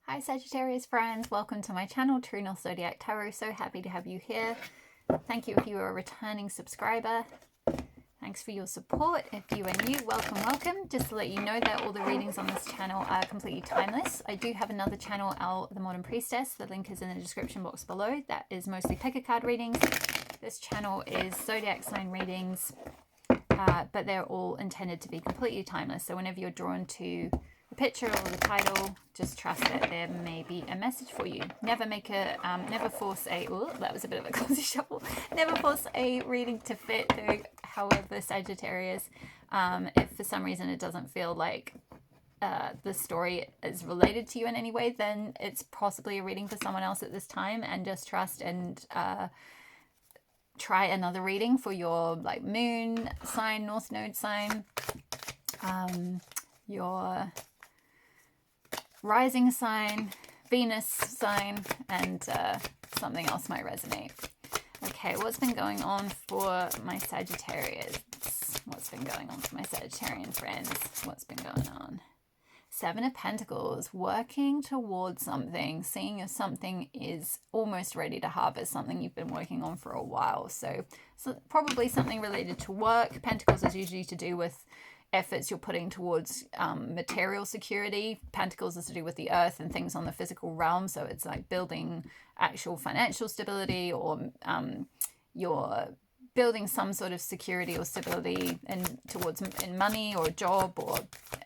Hi Sagittarius friends, welcome to my channel, True North Zodiac Tarot. So happy to have you here. Thank you if you are a returning subscriber. Thanks for your support. If you are new, welcome, welcome. Just to let you know that all the readings on this channel are completely timeless. I do have another channel, Elle, the Modern Priestess. The link is in the description box below. That is mostly pick a card readings. This channel is zodiac sign readings, but they're all intended to be completely timeless. So whenever you're drawn to the picture or the title, just trust that there may be a message for you. Never force a, oh, that was a bit of a clumsy shuffle. Never force a reading to fit though. However, Sagittarius, if for some reason it doesn't feel like the story is related to you in any way, then it's possibly a reading for someone else at this time, and just trust and try another reading for your like moon sign, north node sign, your rising sign, Venus sign, and something else might resonate. Okay, what's been going on for my Sagittarius? What's been going on for my Sagittarian friends? What's been going on? Seven of Pentacles, working towards something, seeing if something is almost ready to harvest, something you've been working on for a while. So probably something related to work. Pentacles is usually to do with efforts you're putting towards material security. Pentacles is to do with the earth and things on the physical realm. So it's like building actual financial stability, or you're building some sort of security or stability in money or a job or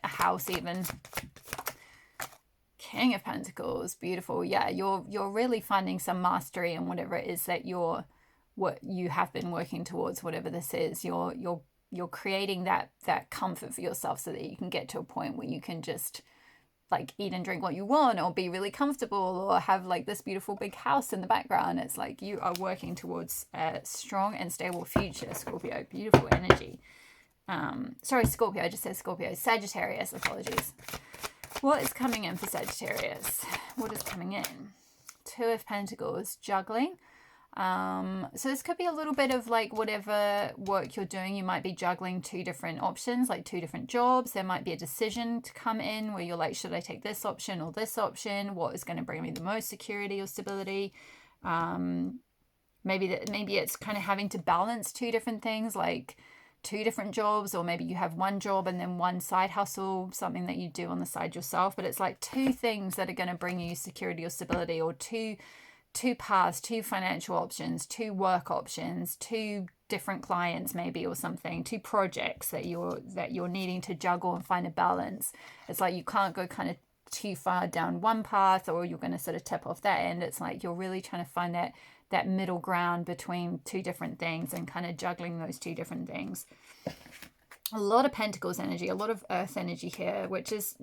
a house even. King of Pentacles, beautiful. Yeah, you're really finding some mastery in whatever it is that what you have been working towards, whatever this is. You're creating that comfort for yourself so that you can get to a point where you can just like eat and drink what you want, or be really comfortable, or have like this beautiful big house in the background. It's like you are working towards a strong and stable future, Scorpio. Beautiful energy. Sorry, Scorpio, I just said Scorpio. Sagittarius, apologies. What is coming in for Sagittarius? What is coming in? Two of Pentacles, juggling. So this could be a little bit of like whatever work you're doing, you might be juggling two different options, like two different jobs. There might be a decision to come in where you're like, should I take this option or this option? What is going to bring me the most security or stability? Maybe it's kind of having to balance two different things, like two different jobs, or maybe you have one job and then one side hustle, something that you do on the side yourself, but it's like two things that are going to bring you security or stability, or two paths, two financial options, two work options, two different clients maybe, or something, two projects that you're needing to juggle and find a balance. It's like you can't go kind of too far down one path, or you're going to sort of tip off that end. It's like you're really trying to find that middle ground between two different things and kind of juggling those two different things. A lot of Pentacles energy, a lot of earth energy here, which is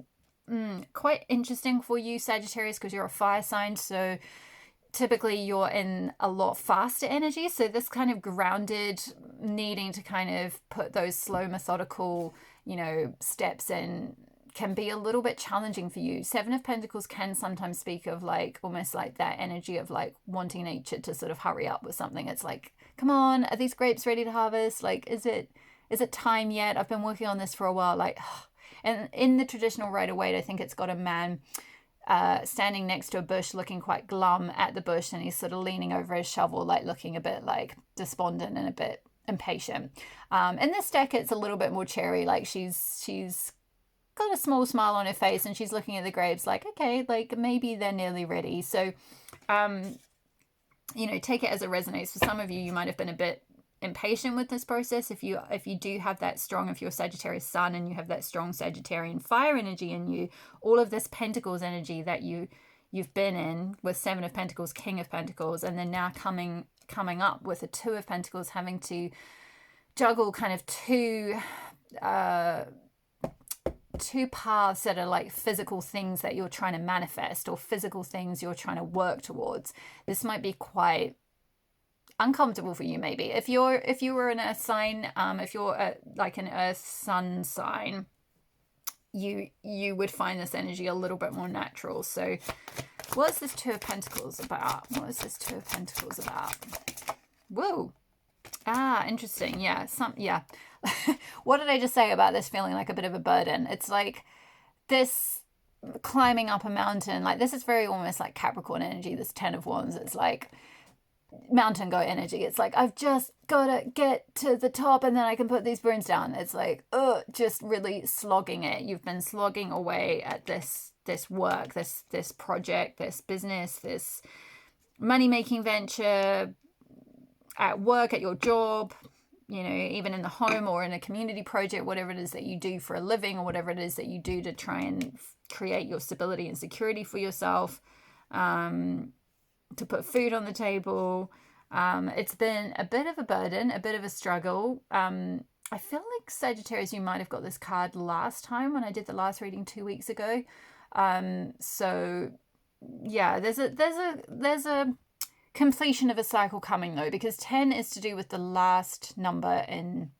quite interesting for you, Sagittarius, because you're a fire sign. So typically you're in a lot faster energy. So this kind of grounded, needing to kind of put those slow, methodical, steps in, can be a little bit challenging for you. Seven of Pentacles can sometimes speak of like almost like that energy of like wanting nature to sort of hurry up with something. It's like, come on, are these grapes ready to harvest? Like, is it time yet? I've been working on this for a while. Like, and in the traditional Rider-Waite, I think it's got a man standing next to a bush, looking quite glum at the bush, and he's sort of leaning over his shovel, like looking a bit like despondent and a bit impatient. In this deck, it's a little bit more cherry, like she's got a small smile on her face and she's looking at the grapes like, okay, like maybe they're nearly ready. So take it as it resonates. For some of you, you might have been a bit impatient with this process. If you do have that strong, if you're Sagittarius sun and you have that strong Sagittarian fire energy in you, all of this Pentacles energy that you've been in with Seven of Pentacles, King of Pentacles, and then now coming up with a Two of Pentacles, having to juggle kind of two paths that are like physical things that you're trying to manifest, or physical things you're trying to work towards. This might be quite uncomfortable for you. Maybe if you were an earth sign, if you're like an earth sun sign, you would find this energy a little bit more natural. So what's this Two of Pentacles about? Whoa. Interesting. Yeah. What did I just say about this feeling like a bit of a burden? It's like this climbing up a mountain. Like this is very almost like Capricorn energy, this 10 of Wands. It's like mountain goat energy. It's like, I've just got to get to the top and then I can put these brooms down. It's like, just really slogging it. You've been slogging away at this work, this project, this business, this money-making venture, at work, at your job, you know, even in the home or in a community project, whatever it is that you do for a living or whatever it is that you do to try and create your stability and security for yourself, to put food on the table. It's been a bit of a burden, a bit of a struggle. I feel like Sagittarius, you might have got this card last time when I did the last reading 2 weeks ago. So yeah, there's a completion of a cycle coming though, because 10 is to do with the last number in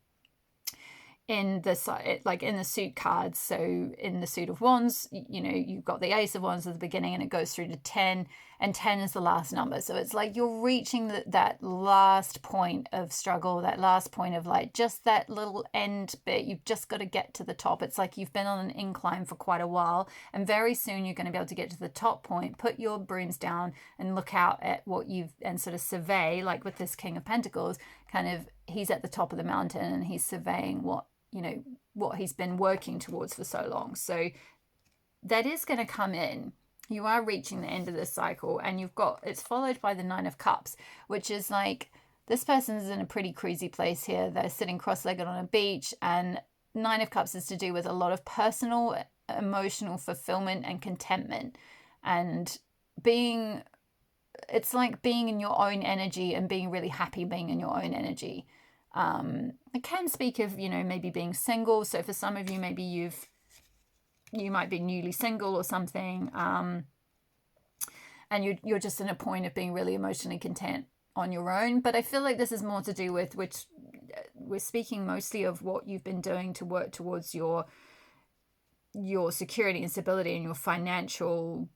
the like in the suit cards. So in the suit of Wands, you know, you've got the Ace of Wands at the beginning and it goes through to 10, and 10 is the last number. So it's like you're reaching that last point of struggle, that last point of like just that little end bit. You've just got to get to the top. It's like you've been on an incline for quite a while, and very soon you're going to be able to get to the top point, put your brooms down and look out at what and sort of survey, like with this King of Pentacles, kind of, he's at the top of the mountain and he's surveying what he's been working towards for so long. So that is going to come in. You are reaching the end of this cycle, and it's followed by the 9 of Cups, which is like, this person is in a pretty crazy place here. They're sitting cross-legged on a beach, and 9 of Cups is to do with a lot of personal, emotional fulfillment and contentment, and it's like being in your own energy and being really happy being in your own energy. I can speak of, you know, maybe being single. So for some of you, maybe you might be newly single or something, and you're just in a point of being really emotionally content on your own. But I feel like this is more to do with, which we're speaking mostly of what you've been doing to work towards your security and stability and your financial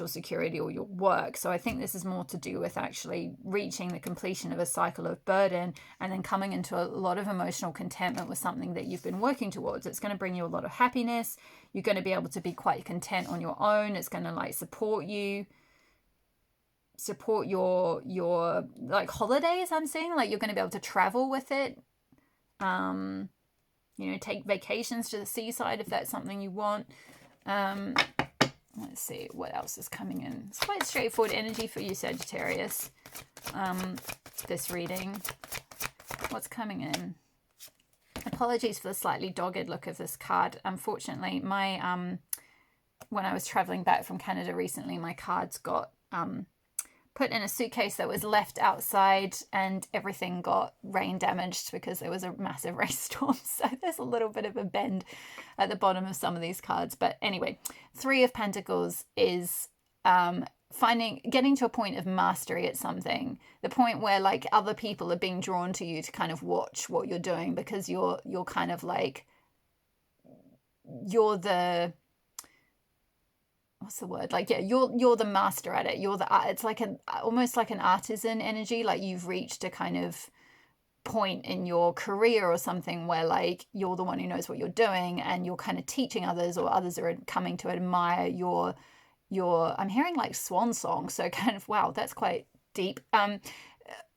security or your work. So I think this is more to do with actually reaching the completion of a cycle of burden and then coming into a lot of emotional contentment with something that you've been working towards. It's going to bring you a lot of happiness. You're going to be able to be quite content on your own. It's going to like support your like holidays. I'm seeing like you're going to be able to travel with it. You know, take vacations to the seaside if that's something you want. Let's see what else is coming in. It's quite straightforward energy for you, Sagittarius. This reading. What's coming in? Apologies for the slightly dogged look of this card. Unfortunately, my when I was traveling back from Canada recently, my cards got put in a suitcase that was left outside, and everything got rain damaged because there was a massive rainstorm. So there's a little bit of a bend at the bottom of some of these cards. But anyway, 3 of Pentacles is getting to a point of mastery at something, the point where like other people are being drawn to you to kind of watch what you're doing, because you're kind of like, you're the, what's the word? Like, yeah, you're the master at it. It's like almost like an artisan energy. Like you've reached a kind of point in your career or something where like you're the one who knows what you're doing, and you're kind of teaching others, or others are coming to admire your I'm hearing like swan song. So kind of, wow, that's quite deep.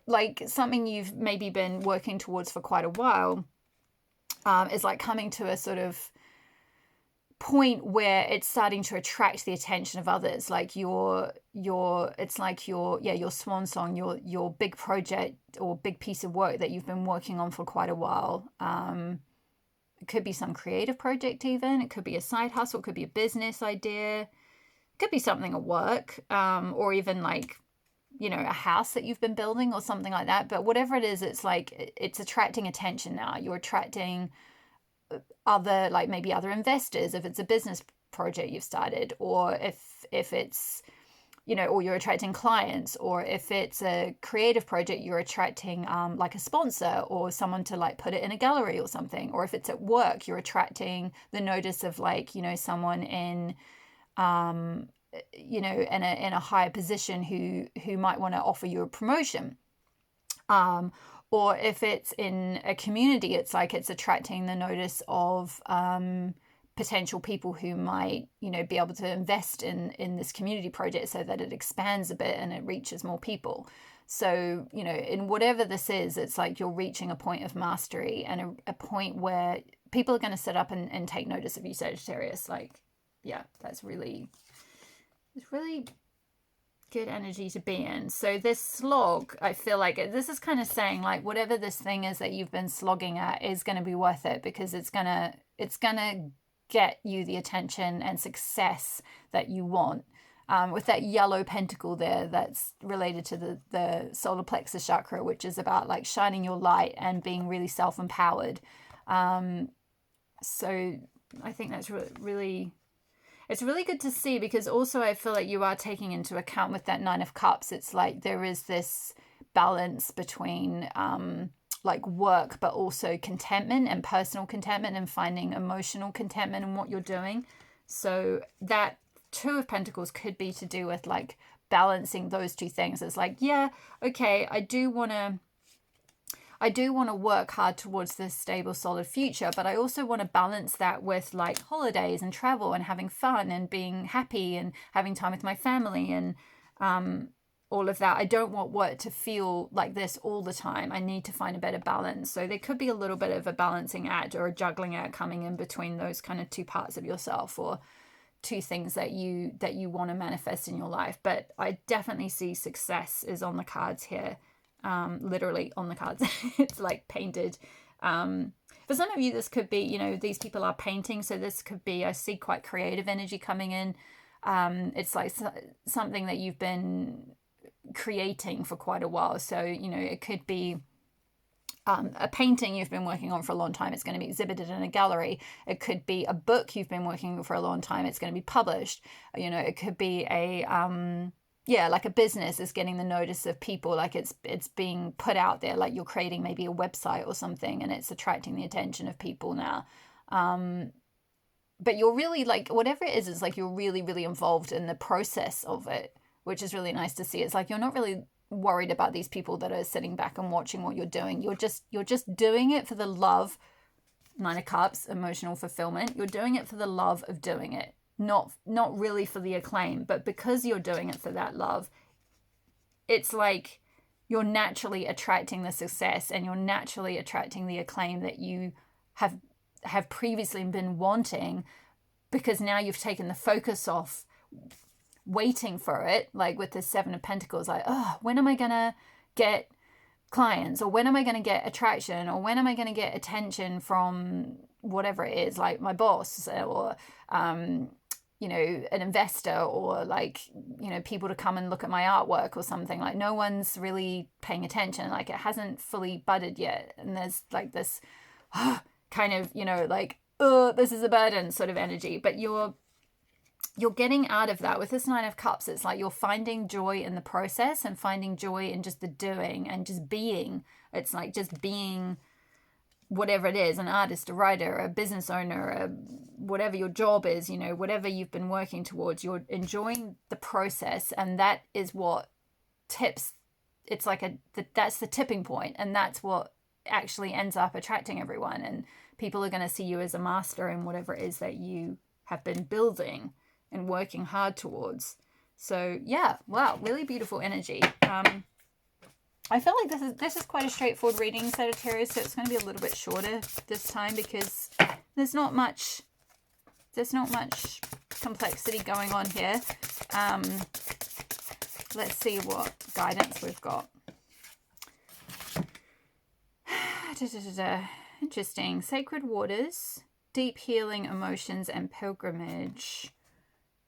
Like something you've maybe been working towards for quite a while is like coming to a sort of point where it's starting to attract the attention of others. Like it's like your swan song, your big project or big piece of work that you've been working on for quite a while. It could be some creative project even. It could be a side hustle. It could be a business idea. It could be something at work, or even like, you know, a house that you've been building or something like that. But whatever it is, it's like it's attracting attention now. You're attracting other, like maybe other investors if it's a business project you've started, or if it's, you know, or you're attracting clients, or if it's a creative project, you're attracting like a sponsor or someone to like put it in a gallery or something. Or if it's at work, you're attracting the notice of like, you know, someone in you know, in a higher position who might want to offer you a promotion. Or if it's in a community, it's like it's attracting the notice of potential people who might, be able to invest in this community project so that it expands a bit and it reaches more people. So, in whatever this is, it's like you're reaching a point of mastery and a point where people are going to sit up and take notice of you, Sagittarius. Like, yeah, it's really good energy to be in. So this slog, I feel like this is kind of saying like whatever this thing is that you've been slogging at is going to be worth it, because it's gonna get you the attention and success that you want. With that yellow pentacle there, that's related to the solar plexus chakra, which is about like shining your light and being really self-empowered. So I think that's really, it's really good to see, because also I feel like you are taking into account with that Nine of Cups, it's like there is this balance between like work, but also contentment and personal contentment and finding emotional contentment in what you're doing. So that Two of Pentacles could be to do with like balancing those two things. It's like, yeah, okay, I do want to work hard towards this stable, solid future, but I also want to balance that with like holidays and travel and having fun and being happy and having time with my family and all of that. I don't want work to feel like this all the time. I need to find a better balance. So there could be a little bit of a balancing act or a juggling act coming in between those kind of two parts of yourself, or two things that you want to manifest in your life. But I definitely see success is on the cards here. Literally on the cards. It's like painted. For some of you, this could be, these people are painting. So this could be, I see quite creative energy coming in. It's like something that you've been creating for quite a while. So, it could be a painting you've been working on for a long time. It's going to be exhibited in a gallery. It could be a book you've been working on for a long time. It's going to be published. It could be like a business is getting the notice of people, like it's being put out there, like you're creating maybe a website or something and it's attracting the attention of people now. But you're really like, whatever it is like you're really, really involved in the process of it, which is really nice to see. It's like you're not really worried about these people that are sitting back and watching what you're doing. You're just doing it for the love. Nine of Cups, emotional fulfillment. You're doing it for the love of doing it. Not really for the acclaim, but because you're doing it for that love, it's like you're naturally attracting the success and you're naturally attracting the acclaim that you have previously been wanting, because now you've taken the focus off waiting for it, like with the Seven of Pentacles, like, oh, when am I gonna get clients, or when am I going to get attraction, or when am I going to get attention from whatever it is, like my boss, or an investor, or like people to come and look at my artwork or something. Like no one's really paying attention, like it hasn't fully budded yet, and there's like this kind of like, oh, this is a burden sort of energy. But you're getting out of that with this Nine of Cups. It's like you're finding joy in the process and finding joy in just the doing and just being. It's like just being whatever it is, an artist, a writer, a business owner, whatever your job is, whatever you've been working towards, you're enjoying the process. And that is what tips. It's like that's the tipping point, and that's what actually ends up attracting everyone. And people are going to see you as a master in whatever it is that you have been building and working hard towards. So yeah, wow, really beautiful energy. I feel like this is quite a straightforward reading, Sagittarius, so it's going to be a little bit shorter this time because there's not much complexity going on here. Let's see what guidance we've got. Interesting. Sacred waters, deep healing emotions, and pilgrimage.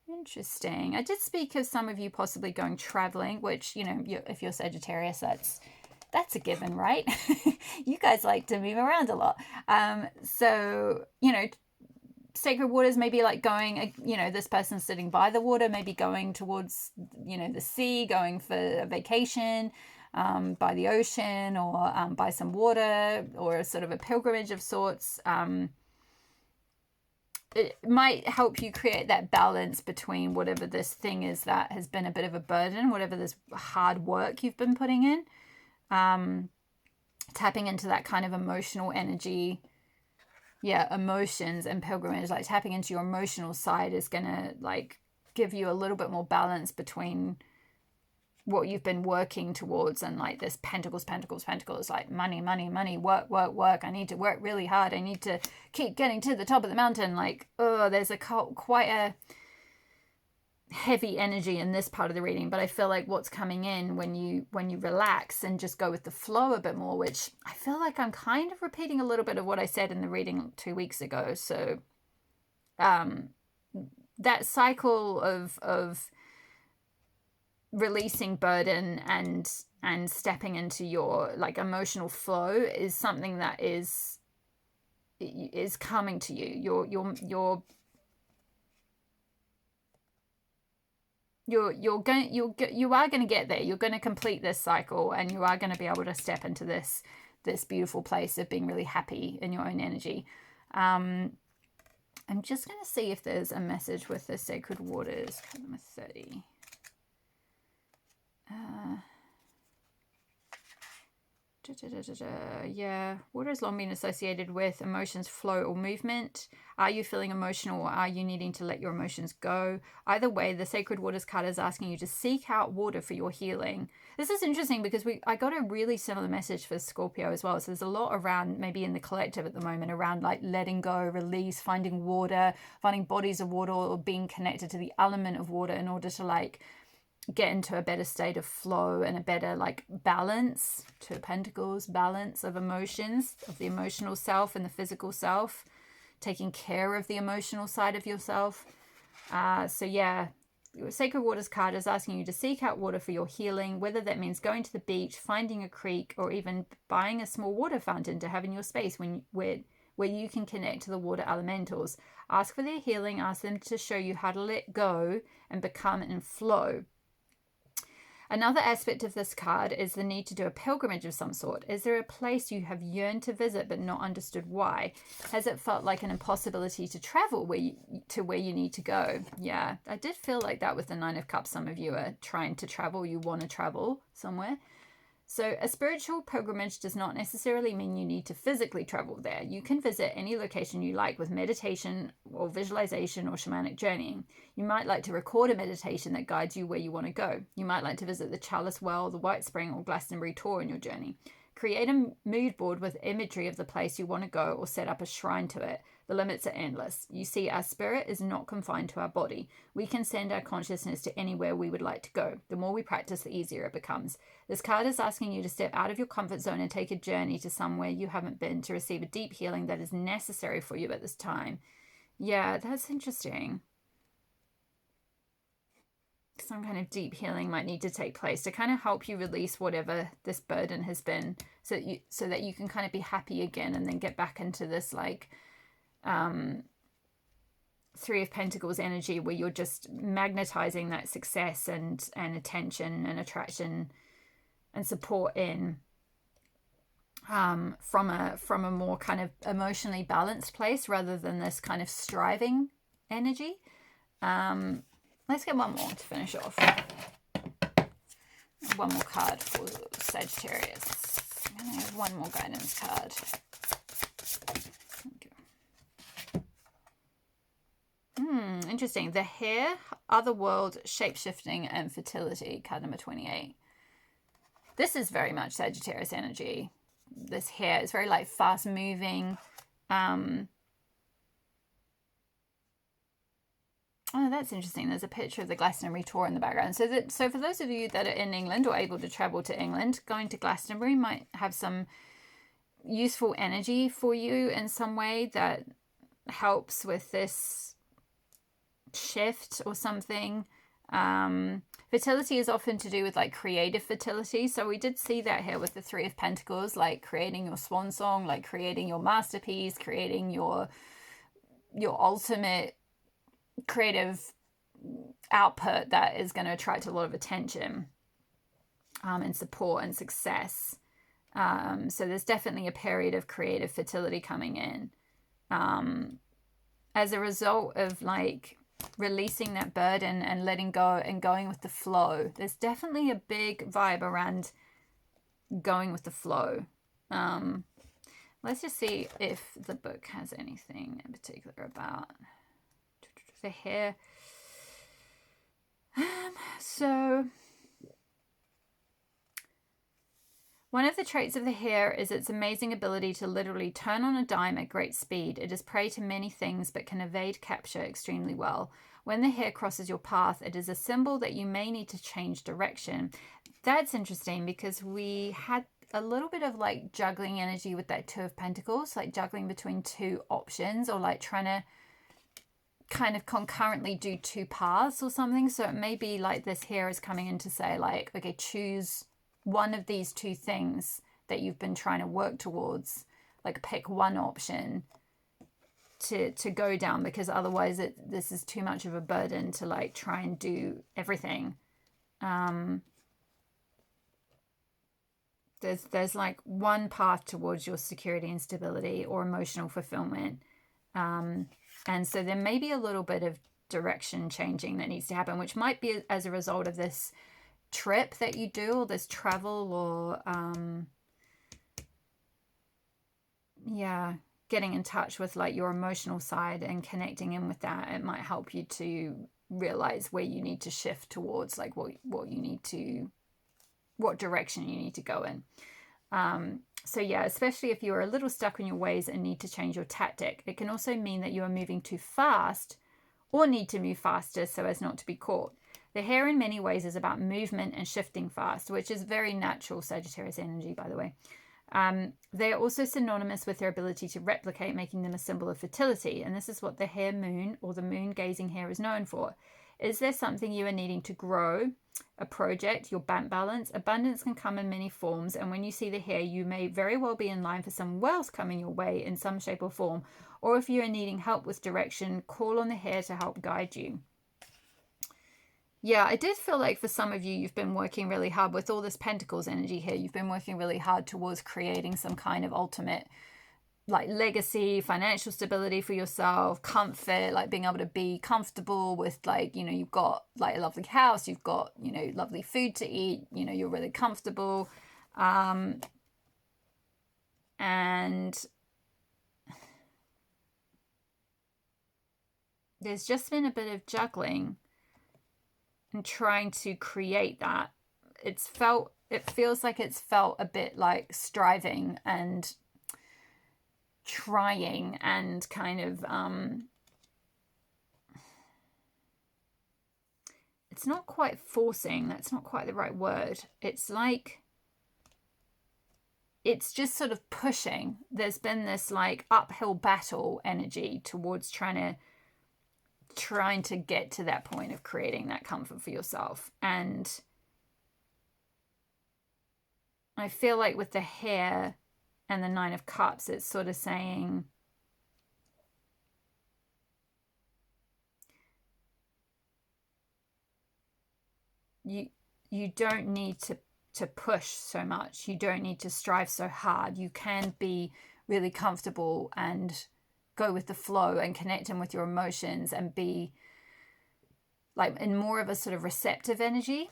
Interesting. I did speak of some of you possibly going traveling, which, if you're Sagittarius, that's a given, right? You guys like to move around a lot. So, sacred waters, maybe like going, this person's sitting by the water, maybe going towards, the sea, going for a vacation by the ocean, or by some water, or sort of a pilgrimage of sorts. It might help you create that balance between whatever this thing is that has been a bit of a burden, whatever this hard work you've been putting in, tapping into that kind of emotional energy yeah, emotions and pilgrimage, like tapping into your emotional side is gonna like give you a little bit more balance between what you've been working towards and like this pentacles, like money, work. I need to work really hard. I need to keep getting to the top of the mountain. Like, oh, there's quite a heavy energy in this part of the reading, but I feel like what's coming in when you relax and just go with the flow a bit more, which I feel like I'm kind of repeating a little bit of what I said in the reading 2 weeks ago. So that cycle of releasing burden and stepping into your like emotional flow is something that is coming to you. You are going to get there. You're going to complete this cycle, and you are going to be able to step into this beautiful place of being really happy in your own energy. I'm just going to see if there's a message with the sacred waters. Card number 30. Yeah, water has long been associated with emotions, flow, or movement. Are you feeling emotional, or are you needing to let your emotions go? Either way, the Sacred Waters card is asking you to seek out water for your healing. This is interesting because I got a really similar message for Scorpio as well. So there's a lot around, maybe in the collective at the moment, around like letting go, release, finding water, finding bodies of water, or being connected to the element of water in order to like get into a better state of flow and a better like balance. 2 of Pentacles, balance of emotions, of the emotional self and the physical self, taking care of the emotional side of yourself. So yeah, your Sacred Waters card is asking you to seek out water for your healing, whether that means going to the beach, finding a creek, or even buying a small water fountain to have in your space where you can connect to the water elementals. Ask for their healing, ask them to show you how to let go and become in flow. Another aspect of this card is the need to do a pilgrimage of some sort. Is there a place you have yearned to visit but not understood why? Has it felt like an impossibility to travel where you need to go? Yeah, I did feel like that with the 9 of Cups. Some of you are trying to travel, you want to travel somewhere. So a spiritual pilgrimage does not necessarily mean you need to physically travel there. You can visit any location you like with meditation or visualization or shamanic journeying. You might like to record a meditation that guides you where you want to go. You might like to visit the Chalice Well, the White Spring, or Glastonbury tour in your journey. Create a mood board with imagery of the place you want to go, or set up a shrine to it. The limits are endless. You see, our spirit is not confined to our body. We can send our consciousness to anywhere we would like to go. The more we practice, the easier it becomes. This card is asking you to step out of your comfort zone and take a journey to somewhere you haven't been, to receive a deep healing that is necessary for you at this time. Yeah, that's interesting. Some kind of deep healing might need to take place to kind of help you release whatever this burden has been, so that you can kind of be happy again, and then get back into this like 3 of Pentacles energy, where you're just magnetizing that success and attention and attraction and support in from a more kind of emotionally balanced place, rather than this kind of striving energy. Let's get one more to finish off. One more card for Sagittarius. I'm going to have one more guidance card. Interesting. The hair, otherworld, shape-shifting, and fertility. Card number 28. This is very much Sagittarius energy. This hair is very like fast-moving. Oh, that's interesting. There's a picture of the Glastonbury tour in the background. So for those of you that are in England or able to travel to England, going to Glastonbury might have some useful energy for you in some way that helps with this shift or something. Fertility is often to do with like creative fertility. So we did see that here with the 3 of Pentacles, like creating your swan song, like creating your masterpiece, creating your ultimate creative output that is going to attract a lot of attention and support and success. So there's definitely a period of creative fertility coming in as a result of like releasing that burden and letting go and going with the flow. There's definitely a big vibe around going with the flow. let's just see if the book has anything in particular about the hair. So one of the traits of the hare is its amazing ability to literally turn on a dime at great speed. It is prey to many things but can evade capture extremely well. When the hare crosses your path, it is a symbol that you may need to change direction. That's interesting because we had a little bit of like juggling energy with that Two of Pentacles, like juggling between two options, or like trying to kind of concurrently do two paths or something. So it may be like this hare is coming in to say like, okay, choose one of these two things that you've been trying to work towards. Like pick one option to go down, because otherwise this is too much of a burden to like try and do everything. There's like one path towards your security and stability or emotional fulfillment, and so there may be a little bit of direction changing that needs to happen, which might be as a result of this trip that you do, or this travel, or yeah, getting in touch with like your emotional side and connecting in with that. It might help you to realize where you need to shift towards, like what you need to, what direction you need to go in. So yeah, especially if you are a little stuck in your ways and need to change your tactic. It can also mean that you are moving too fast or need to move faster so as not to be caught. The hare in many ways is about movement and shifting fast, which is very natural Sagittarius energy, by the way. They are also synonymous with their ability to replicate, making them a symbol of fertility. And this is what the hare moon, or the moon gazing hare, is known for. Is there something you are needing to grow? A project, your bank balance? Abundance can come in many forms, and when you see the hare, you may very well be in line for some wealth coming your way in some shape or form. Or if you are needing help with direction, call on the hare to help guide you. Yeah, I did feel like for some of you, you've been working really hard with all this Pentacles energy here. You've been working really hard towards creating some kind of ultimate like legacy, financial stability for yourself, comfort, like being able to be comfortable with, like, you know, you've got like a lovely house, you've got, you know, lovely food to eat, you know, you're really comfortable. And there's just been a bit of juggling and trying to create that. It feels like it's felt a bit like striving and trying and kind of it's not quite forcing, that's not quite the right word. It's like it's just sort of pushing. There's been this like uphill battle energy towards trying to get to that point of creating that comfort for yourself. And I feel like with the hare and the Nine of Cups, it's sort of saying you don't need to push so much. You don't need to strive so hard. You can be really comfortable and go with the flow and connect in with your emotions and be like in more of a sort of receptive energy.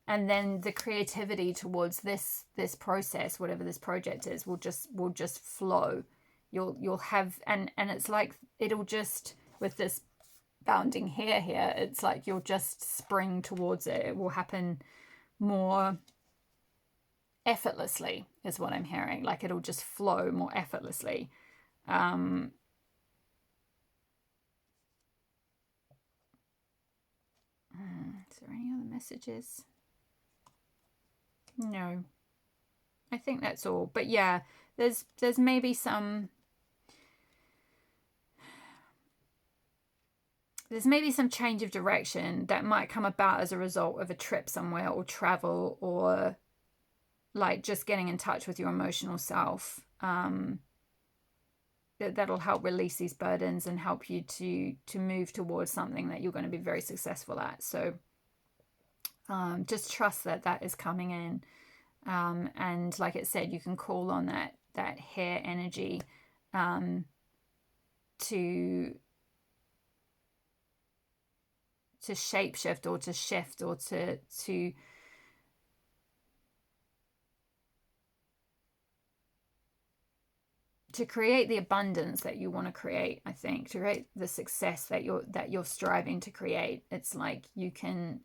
And then the creativity towards this process, whatever this project is, will just flow. You'll have, and it's like it'll just, with this bounding hare here, it's like you'll just spring towards it. It will happen more effortlessly, is what I'm hearing. Like it'll just flow more effortlessly. Is there any other messages? No, I think that's all. But yeah, there's maybe some change of direction that might come about as a result of a trip somewhere, or travel, or like just getting in touch with your emotional self. That'll help release these burdens and help you to move towards something that you're going to be very successful at. So just trust that is coming in. And like it said, you can call on that hare energy to shapeshift, or to shift, or to to create the abundance that you want to create, I think, to create the success that you're striving to create, it's like you can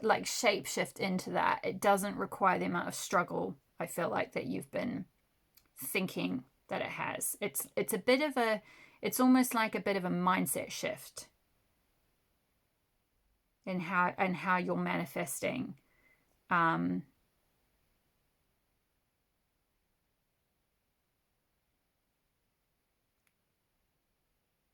like shapeshift into that. It doesn't require the amount of struggle, I feel like, that you've been thinking that it has. It's almost like a bit of a mindset shift in how you're manifesting.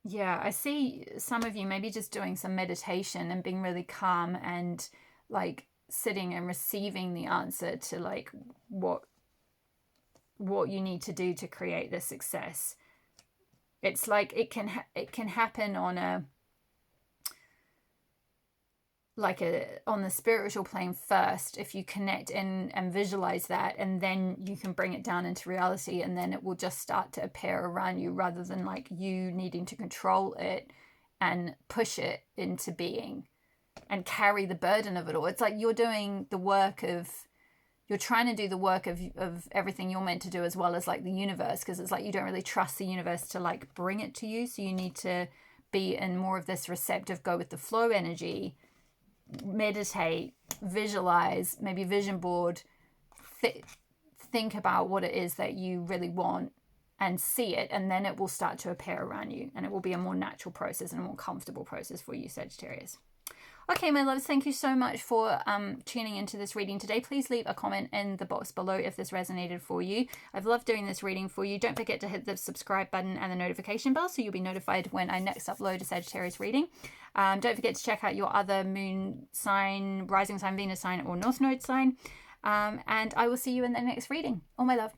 Yeah, I see some of you maybe just doing some meditation and being really calm and like sitting and receiving the answer to like what you need to do to create the success. It's like it can happen on on the spiritual plane first, if you connect in and visualize that, and then you can bring it down into reality, and then it will just start to appear around you, rather than like you needing to control it and push it into being and carry the burden of it all. It's like you're trying to do the work of everything you're meant to do, as well as like the universe, because it's like you don't really trust the universe to like bring it to you, so you need to be in more of this receptive, go with the flow energy. Meditate, visualize, maybe vision board, think about what it is that you really want and see it, and then it will start to appear around you, and it will be a more natural process and a more comfortable process for you, Sagittarius. Okay, my loves, thank you so much for tuning into this reading today. Please leave a comment in the box below if this resonated for you. I've loved doing this reading for you. Don't forget to hit the subscribe button and the notification bell so you'll be notified when I next upload a Sagittarius reading. Don't forget to check out your other moon sign, rising sign, Venus sign, or north node sign. And I will see you in the next reading. All my love.